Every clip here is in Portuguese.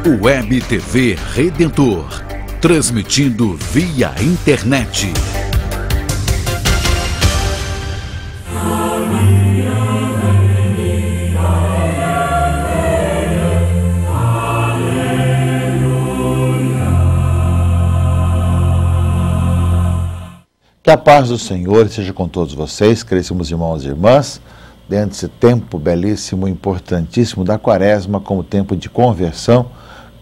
Web TV Redentor, transmitindo via internet. Que a paz do Senhor seja com todos vocês, caríssimos irmãos e irmãs, dentro desse tempo belíssimo, importantíssimo da Quaresma, como tempo de conversão,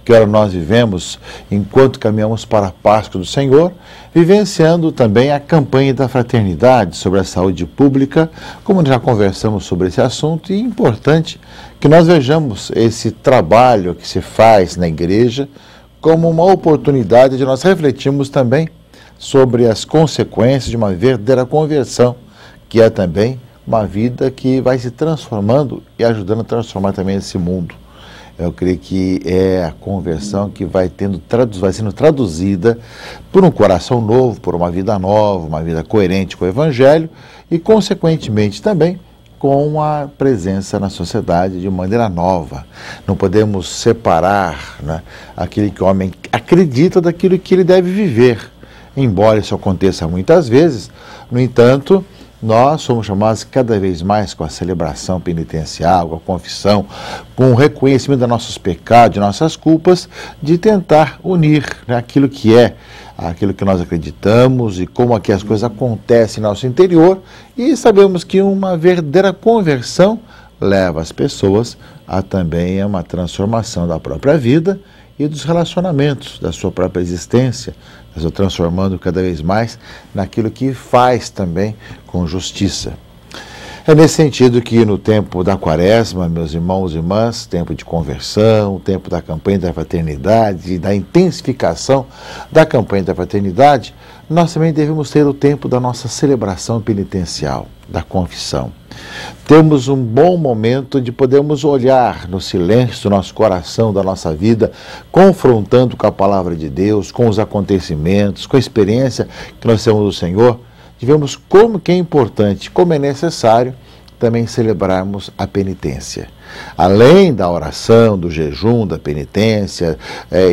que ora nós vivemos enquanto caminhamos para a Páscoa do Senhor, vivenciando também a campanha da fraternidade sobre a saúde pública, como já conversamos sobre esse assunto, e é importante que nós vejamos esse trabalho que se faz na igreja como uma oportunidade de nós refletirmos também sobre as consequências de uma verdadeira conversão, que é também uma vida que vai se transformando e ajudando a transformar também esse mundo. Eu creio que é a conversão que vai sendo traduzida por um coração novo, por uma vida nova, uma vida coerente com o Evangelho e, consequentemente, também com a presença na sociedade de maneira nova. Não podemos separar, né, aquele que o homem acredita daquilo que ele deve viver. Embora isso aconteça muitas vezes, no entanto, nós somos chamados cada vez mais com a celebração penitencial, com a confissão, com o reconhecimento dos nossos pecados, de nossas culpas, de tentar unir, né, aquilo que nós acreditamos e como aqui as coisas acontecem no nosso interior, e sabemos que uma verdadeira conversão leva as pessoas a também uma transformação da própria vida e dos relacionamentos, da sua própria existência, transformando cada vez mais naquilo que faz também com justiça. É nesse sentido que no tempo da Quaresma, meus irmãos e irmãs, tempo de conversão, tempo da campanha da fraternidade, da intensificação da campanha da fraternidade, nós também devemos ter o tempo da nossa celebração penitencial, da confissão. Temos um bom momento de podermos olhar no silêncio do nosso coração, da nossa vida, confrontando com a palavra de Deus, com os acontecimentos, com a experiência que nós temos do Senhor, de vermos como que é importante, como é necessário também celebrarmos a penitência. Além da oração, do jejum, da penitência,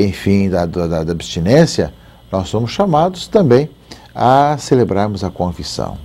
enfim, da abstinência, nós somos chamados também a celebrarmos a confissão.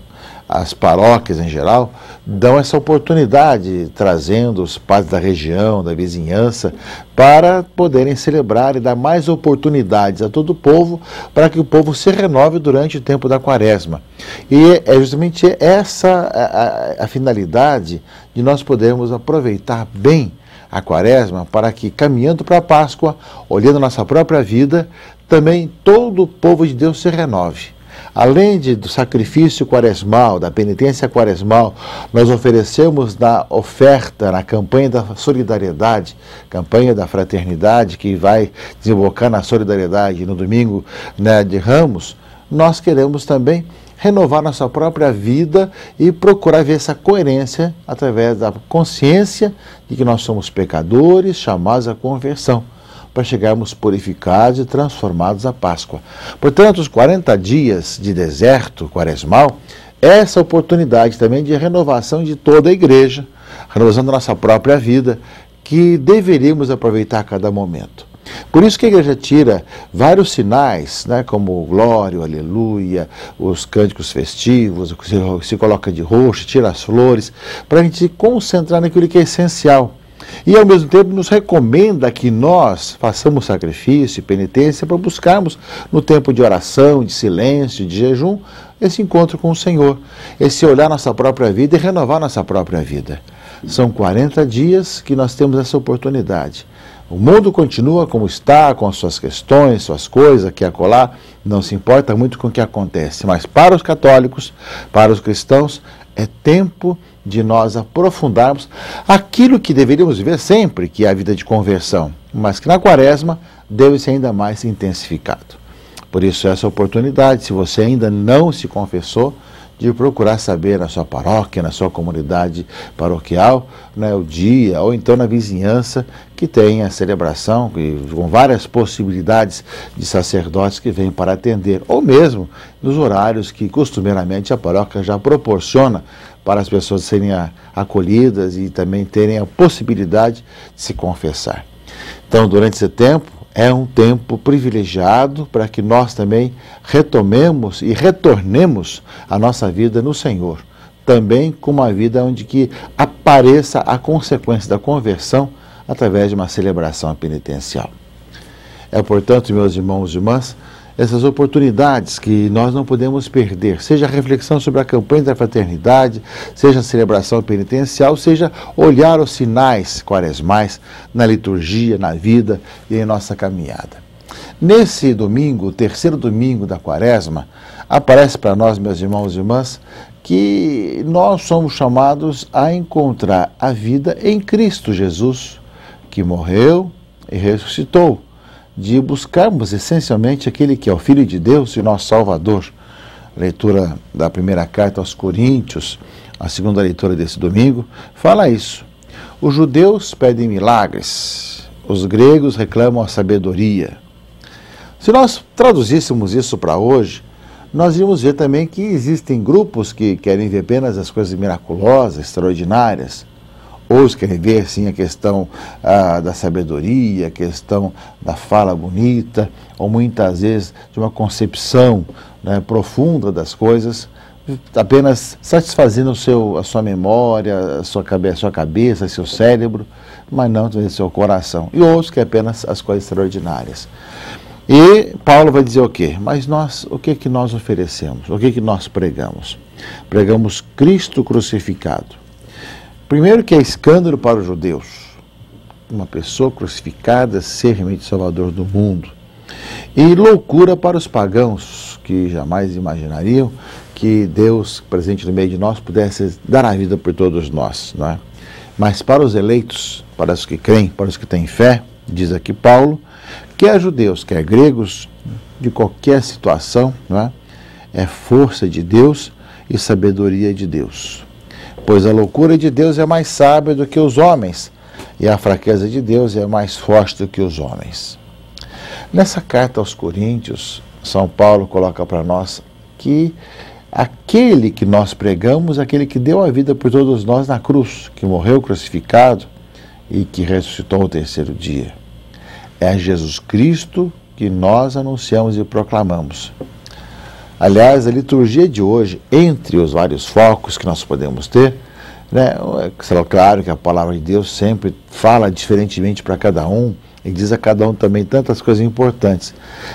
As paróquias, em geral, dão essa oportunidade, trazendo os padres da região, da vizinhança, para poderem celebrar e dar mais oportunidades a todo o povo, para que o povo se renove durante o tempo da Quaresma. E é justamente essa a finalidade de nós podermos aproveitar bem a Quaresma, para que, caminhando para a Páscoa, olhando a nossa própria vida, também todo o povo de Deus se renove. Além do sacrifício quaresmal, da penitência quaresmal, nós oferecemos na oferta, na campanha da solidariedade, campanha da fraternidade, que vai desembocar na solidariedade no domingo, né, de Ramos. Nós queremos também renovar nossa própria vida e procurar ver essa coerência através da consciência de que nós somos pecadores, chamados à conversão, para chegarmos purificados e transformados à Páscoa. Portanto, os 40 dias de deserto quaresmal, essa oportunidade também de renovação de toda a igreja, renovação da nossa própria vida, que deveríamos aproveitar a cada momento. Por isso que a igreja tira vários sinais, né, como o glória, o aleluia, os cânticos festivos, se coloca de roxo, tira as flores, para a gente se concentrar naquilo que é essencial. E, ao mesmo tempo, nos recomenda que nós façamos sacrifício e penitência para buscarmos, no tempo de oração, de silêncio, de jejum, esse encontro com o Senhor, esse olhar nossa própria vida e renovar nossa própria vida. São 40 dias que nós temos essa oportunidade. O mundo continua como está, com as suas questões, suas coisas, aqui e acolá, não se importa muito com o que acontece. Mas para os católicos, para os cristãos, é tempo de nós aprofundarmos aquilo que deveríamos viver sempre, que é a vida de conversão, mas que na Quaresma deve ser ainda mais intensificado. Por isso, essa oportunidade, se você ainda não se confessou, de procurar saber na sua paróquia, na sua comunidade paroquial, né, o dia, ou então na vizinhança, que tem a celebração, com várias possibilidades de sacerdotes que vêm para atender, ou mesmo nos horários que costumeiramente a paróquia já proporciona para as pessoas serem acolhidas e também terem a possibilidade de se confessar. Então, durante esse tempo, é um tempo privilegiado para que nós também retomemos e retornemos a nossa vida no Senhor. Também com uma vida onde que apareça a consequência da conversão através de uma celebração penitencial. É, portanto, meus irmãos e irmãs, essas oportunidades que nós não podemos perder, seja a reflexão sobre a campanha da fraternidade, seja a celebração penitencial, seja olhar os sinais quaresmais na liturgia, na vida e em nossa caminhada. Nesse domingo, o terceiro domingo da quaresma, aparece para nós, meus irmãos e irmãs, que nós somos chamados a encontrar a vida em Cristo Jesus, que morreu e ressuscitou, de buscarmos essencialmente aquele que é o Filho de Deus e nosso Salvador. A leitura da primeira carta aos Coríntios, a segunda leitura desse domingo, fala isso. Os judeus pedem milagres, os gregos reclamam a sabedoria. Se nós traduzíssemos isso para hoje, nós íamos ver também que existem grupos que querem ver apenas as coisas miraculosas, extraordinárias. Outros querem ver, sim, a questão da sabedoria, a questão da fala bonita, ou muitas vezes de uma concepção, né, profunda das coisas, apenas satisfazendo a sua memória, a sua cabeça, seu cérebro, mas não o seu coração. E outros que apenas as coisas extraordinárias. E Paulo vai dizer o quê? Mas nós, o que nós oferecemos? O que nós pregamos? Pregamos Cristo crucificado. Primeiro, que é escândalo para os judeus, uma pessoa crucificada ser realmente salvador do mundo. E loucura para os pagãos, que jamais imaginariam que Deus, presente no meio de nós, pudesse dar a vida por todos nós, não é? Mas para os eleitos, para os que creem, para os que têm fé, diz aqui Paulo, quer judeus, quer gregos, de qualquer situação, não é? É força de Deus e sabedoria de Deus. Pois a loucura de Deus é mais sábia do que os homens, e a fraqueza de Deus é mais forte do que os homens. Nessa carta aos Coríntios, São Paulo coloca para nós que aquele que nós pregamos, aquele que deu a vida por todos nós na cruz, que morreu crucificado e que ressuscitou no terceiro dia. É Jesus Cristo que nós anunciamos e proclamamos. Aliás, a liturgia de hoje, entre os vários focos que nós podemos ter, né, é claro que a palavra de Deus sempre fala diferentemente para cada um e diz a cada um também tantas coisas importantes.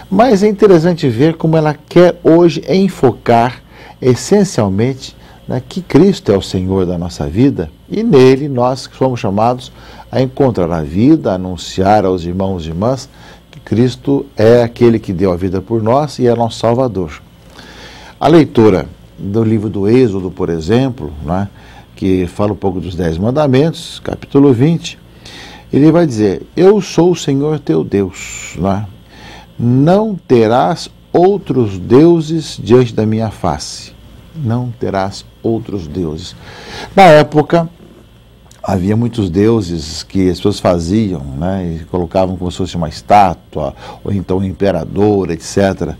Mas é interessante ver como ela quer hoje enfocar essencialmente, né, que Cristo é o Senhor da nossa vida e nele nós somos chamados a encontrar a vida, a anunciar aos irmãos e irmãs que Cristo é aquele que deu a vida por nós e é nosso Salvador. A leitura do livro do Êxodo, por exemplo, né, que fala um pouco dos 10 mandamentos, capítulo 20, ele vai dizer, eu sou o Senhor teu Deus, né? Não terás outros deuses diante da minha face. Não terás outros deuses. Na época, havia muitos deuses que as pessoas faziam, né, e colocavam como se fosse uma estátua, ou então um imperador, etc.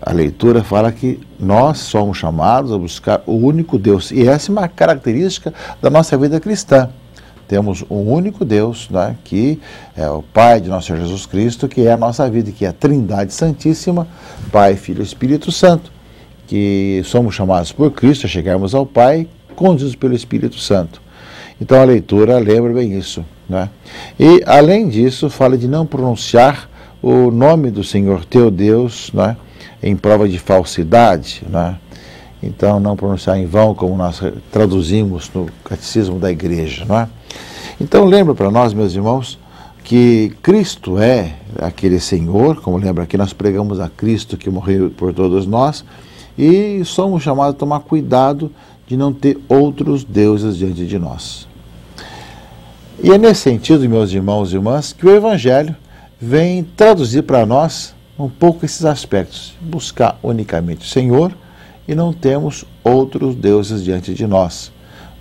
A leitura fala que nós somos chamados a buscar o único Deus. E essa é uma característica da nossa vida cristã. Temos um único Deus, né, que é o Pai de nosso Senhor Jesus Cristo, que é a nossa vida, que é a Trindade Santíssima, Pai, Filho e Espírito Santo, que somos chamados por Cristo a chegarmos ao Pai, conduzidos pelo Espírito Santo. Então a leitura lembra bem isso, né? E além disso, fala de não pronunciar o nome do Senhor teu Deus, né, em prova de falsidade, né? Então, não pronunciar em vão, como nós traduzimos no Catecismo da Igreja, não é? Então, lembra para nós, meus irmãos, que Cristo é aquele Senhor, como lembra aqui, nós pregamos a Cristo que morreu por todos nós, e somos chamados a tomar cuidado de não ter outros deuses diante de nós. E é nesse sentido, meus irmãos e irmãs, que o Evangelho vem traduzir para nós um pouco esses aspectos, buscar unicamente o Senhor e não temos outros deuses diante de nós.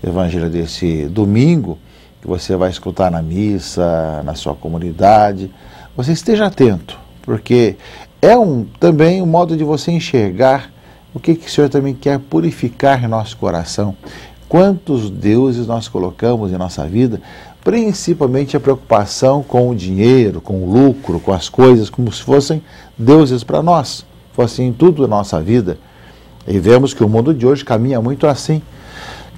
O Evangelho desse domingo, que você vai escutar na missa, na sua comunidade, você esteja atento, porque é também um modo de você enxergar o que o Senhor também quer purificar em nosso coração. Quantos deuses nós colocamos em nossa vida, principalmente a preocupação com o dinheiro, com o lucro, com as coisas, como se fossem deuses para nós, fossem tudo na nossa vida. E vemos que o mundo de hoje caminha muito assim,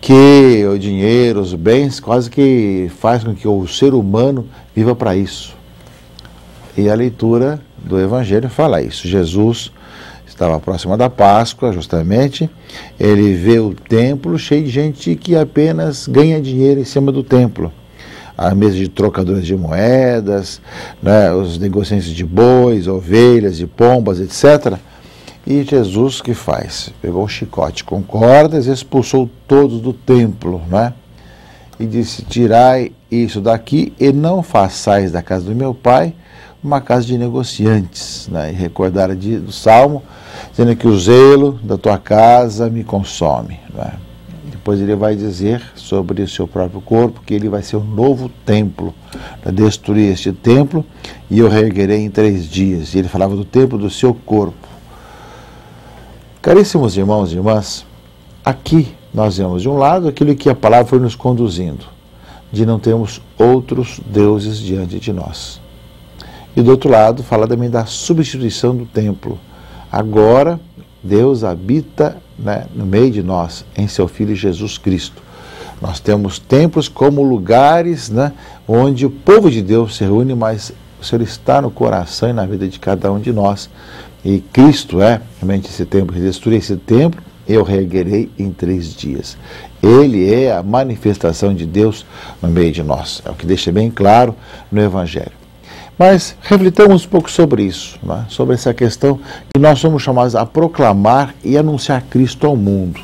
que o dinheiro, os bens, quase que faz com que o ser humano viva para isso. E a leitura do Evangelho fala isso. Jesus estava próximo da Páscoa, justamente, ele vê o templo cheio de gente que apenas ganha dinheiro em cima do templo. A mesa de trocadores de moedas, né, os negociantes de bois, ovelhas e pombas, etc. E Jesus, o que faz? Pegou um chicote com cordas e expulsou todos do templo, né? E disse: tirai isso daqui e não façais da casa do meu pai uma casa de negociantes, né? E recordaram do Salmo, dizendo que o zelo da tua casa me consome, né? Depois ele vai dizer sobre o seu próprio corpo que ele vai ser um novo templo, para destruir este templo e eu reerguerei em 3 dias. E ele falava do templo do seu corpo. Caríssimos irmãos e irmãs, aqui nós vemos de um lado aquilo que a palavra foi nos conduzindo, de não termos outros deuses diante de nós. E do outro lado fala também da substituição do templo. Agora Deus habita, né, no meio de nós, em seu Filho Jesus Cristo. Nós temos templos como lugares, né, onde o povo de Deus se reúne, mas o Senhor está no coração e na vida de cada um de nós. E Cristo é realmente esse templo. Destruir esse templo, eu reerguerei em 3 dias. Ele é a manifestação de Deus no meio de nós. É o que deixa bem claro no Evangelho. Mas reflitamos um pouco sobre isso, né? Sobre essa questão que nós somos chamados a proclamar e anunciar Cristo ao mundo.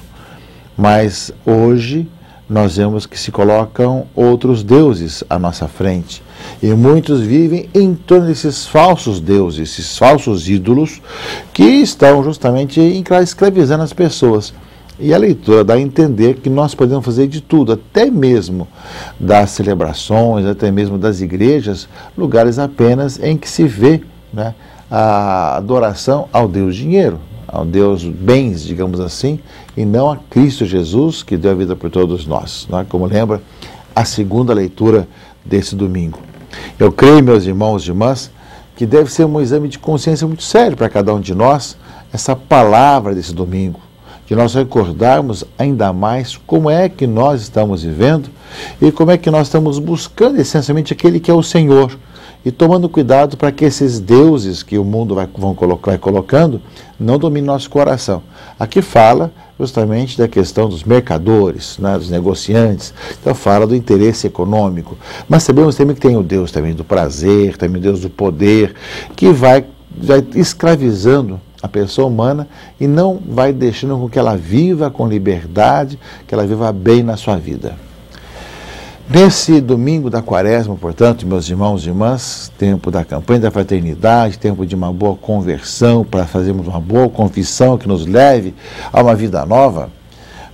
Mas hoje nós vemos que se colocam outros deuses à nossa frente. E muitos vivem em torno desses falsos deuses, esses falsos ídolos, que estão justamente escravizando as pessoas. E a leitura dá a entender que nós podemos fazer de tudo, até mesmo das celebrações, até mesmo das igrejas, lugares apenas em que se vê, né, a adoração ao Deus dinheiro, ao Deus bens, digamos assim, e não a Cristo Jesus, que deu a vida por todos nós, né, como lembra a segunda leitura desse domingo. Eu creio, meus irmãos e irmãs, que deve ser um exame de consciência muito sério para cada um de nós, essa palavra desse domingo, de nós recordarmos ainda mais como é que nós estamos vivendo e como é que nós estamos buscando essencialmente aquele que é o Senhor, e tomando cuidado para que esses deuses que o mundo vai colocando não dominem nosso coração. Aqui fala justamente da questão dos mercadores, né, dos negociantes, então fala do interesse econômico, mas sabemos também que tem o Deus também do prazer, também o Deus do poder, que vai escravizando a pessoa humana e não vai deixando com que ela viva com liberdade, que ela viva bem na sua vida. Nesse domingo da Quaresma, portanto, meus irmãos e irmãs, tempo da campanha da fraternidade, tempo de uma boa conversão, para fazermos uma boa confissão que nos leve a uma vida nova,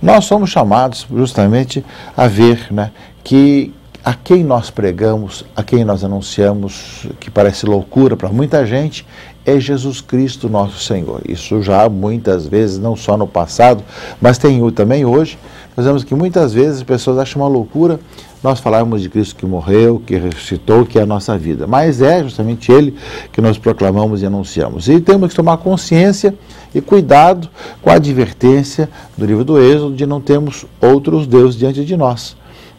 nós somos chamados justamente a ver, né, que a quem nós pregamos, a quem nós anunciamos, que parece loucura para muita gente, é Jesus Cristo, nosso Senhor. Isso já muitas vezes, não só no passado, mas tem também hoje. Nós vemos que muitas vezes as pessoas acham uma loucura nós falarmos de Cristo que morreu, que ressuscitou, que é a nossa vida. Mas é justamente Ele que nós proclamamos e anunciamos. E temos que tomar consciência e cuidado com a advertência do livro do Êxodo de não termos outros deuses diante de nós.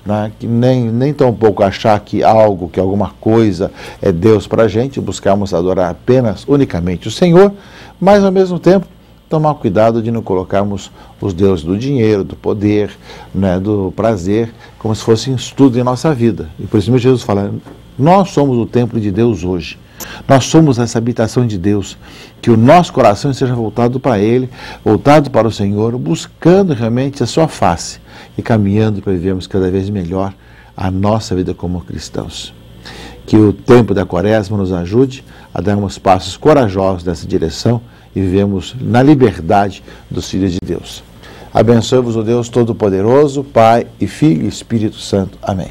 Né? Que nem tão pouco achar que algo, que alguma coisa é Deus para a gente, buscarmos adorar apenas, unicamente o Senhor, mas ao mesmo tempo tomar cuidado de não colocarmos os deuses do dinheiro, do poder, né, do prazer, como se fossem tudo em nossa vida. E por isso mesmo Jesus fala, nós somos o templo de Deus hoje. Nós somos essa habitação de Deus, que o nosso coração seja voltado para Ele, voltado para o Senhor, buscando realmente a sua face e caminhando para vivermos cada vez melhor a nossa vida como cristãos. Que o tempo da Quaresma nos ajude a darmos passos corajosos nessa direção e vivemos na liberdade dos filhos de Deus. Abençoe-vos o Deus Todo-Poderoso, Pai e Filho e Espírito Santo. Amém.